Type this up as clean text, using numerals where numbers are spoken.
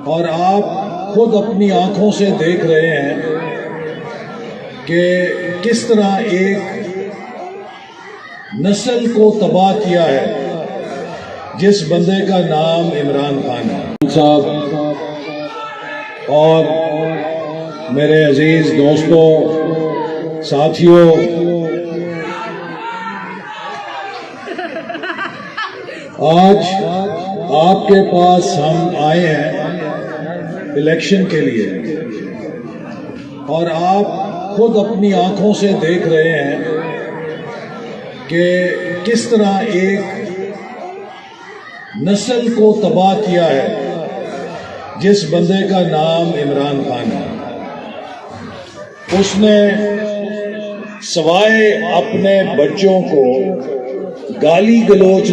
और आप खुद अपनी आंखों से देख रहे हैं कि किस तरह एक नस्ल को तबाह किया है जिस बंदे का नाम इमरान खान है साहब। और मेरे अजीज दोस्तों, साथियों, आज आपके पास हम आए हैं इलेक्शन के लिए और आप खुद अपनी आंखों से देख रहे हैं कि किस तरह एक नस्ल को तबाह किया है जिस बंदे का नाम इमरान खान है। उसने सवाए अपने बच्चों को गाली गलौज